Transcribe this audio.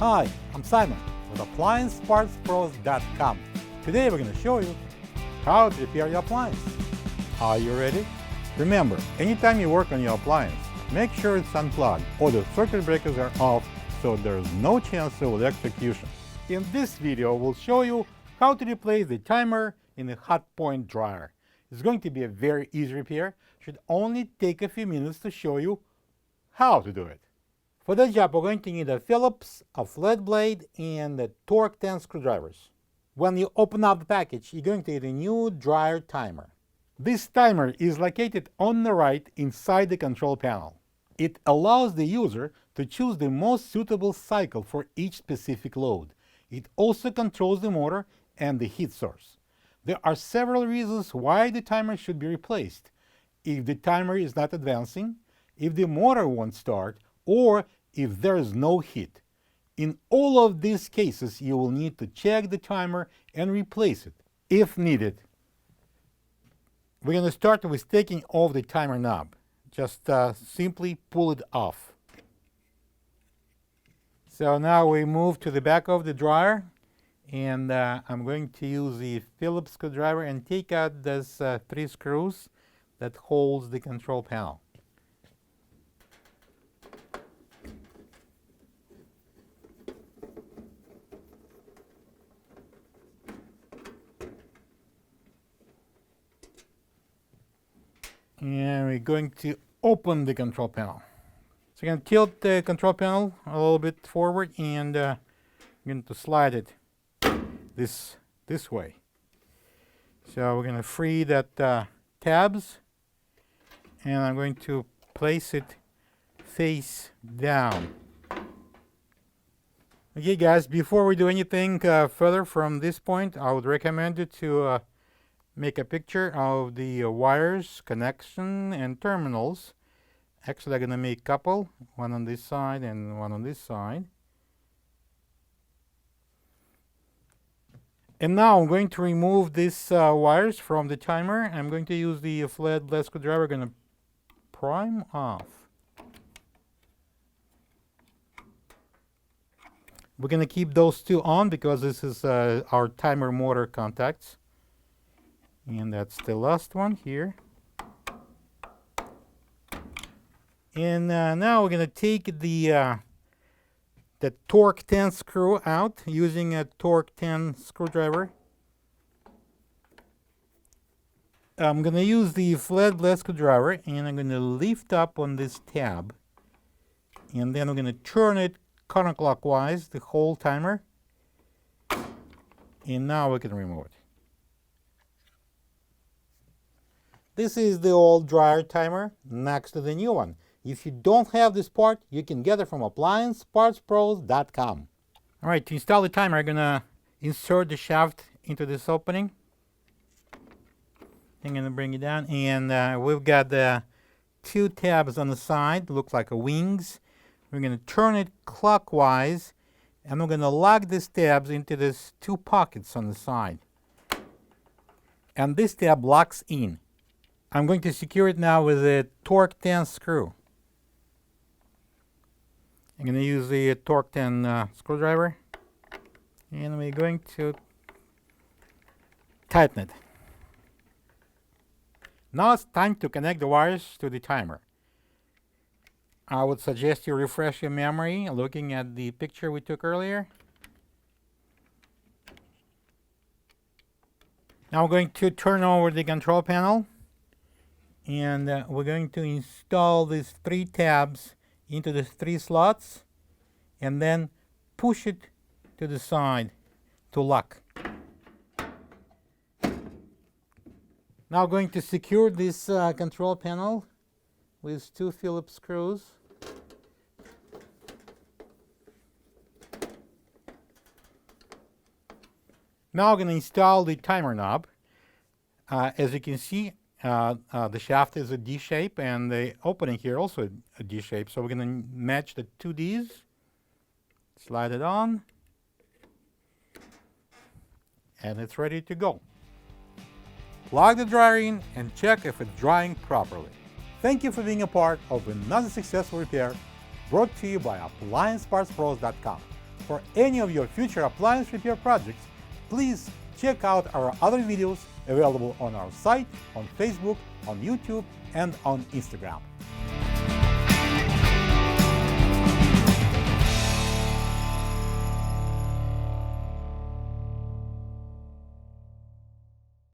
Hi, I'm Simon with AppliancePartsPros.com. Today we're going to show you how to repair your appliance. Are you ready? Remember, anytime you work on your appliance, make sure it's unplugged or the circuit breakers are off so there's no chance of electrocution. In this video, we'll show you how to replace the timer in a Hotpoint dryer. It's going to be a very easy repair. Should only take a few minutes to show you how to do it. For that job, we're going to need a Phillips, a flat blade, and a Torx 10 screwdrivers. When you open up the package, you're going to get a new dryer timer. This timer is located on the right inside the control panel. It allows the user to choose the most suitable cycle for each specific load. It also controls the motor and the heat source. There are several reasons why the timer should be replaced. If the timer is not advancing, if the motor won't start, or if there is no heat. In all of these cases, you will need to check the timer and replace it if needed. We're going to start with taking off the timer knob. Just simply pull it off. So now we move to the back of the dryer, and I'm going to use the Phillips screwdriver and take out those 3 screws that holds the control panel. And we're going to open the control panel. So I'm going to tilt the control panel a little bit forward, and I'm going to slide it this way. So we're going to free that tabs, and I'm going to place it face down. Okay guys, before we do anything further from this point, I would recommend you to make a picture of the wires, connection, and terminals. Actually, I'm going to make a couple, one on this side and one on this side. And now I'm going to remove these wires from the timer. I'm going to use the flat blade screwdriver. I'm going to prime off. We're going to keep those 2 on because this is our timer motor contacts. And that's the last one here. And now we're going to take the Torx 10 screw out using a Torx 10 screwdriver. I'm going to use the flat blade screwdriver, and I'm going to lift up on this tab. And then we're going to turn it counterclockwise, the whole timer. And now we can remove it. This is the old dryer timer next to the new one. If you don't have this part, you can get it from AppliancePartsPros.com. All right, to install the timer, I'm going to insert the shaft into this opening. I'm going to bring it down, and we've got the 2 tabs on the side, look like wings. We're going to turn it clockwise, and we're going to lock these tabs into these 2 pockets on the side. And this tab locks in. I'm going to secure it now with a Torx 10 screw. I'm going to use the Torx 10 screwdriver, and we're going to tighten it. Now it's time to connect the wires to the timer. I would suggest you refresh your memory looking at the picture we took earlier. Now we're going to turn over the control panel. And we're going to install these 3 tabs into the 3 slots, and then push it to the side to lock. Now I'm going to secure this control panel with 2 Phillips screws. Now I'm going to install the timer knob. As you can see, the shaft is a D shape, and the opening here also a D shape. So we're going to match the 2 Ds, slide it on, and it's ready to go. Plug the dryer in and check if it's drying properly. Thank you for being a part of another successful repair brought to you by AppliancePartsPros.com. For any of your future appliance repair projects, please check out our other videos available on our site, on Facebook, on YouTube, and on Instagram.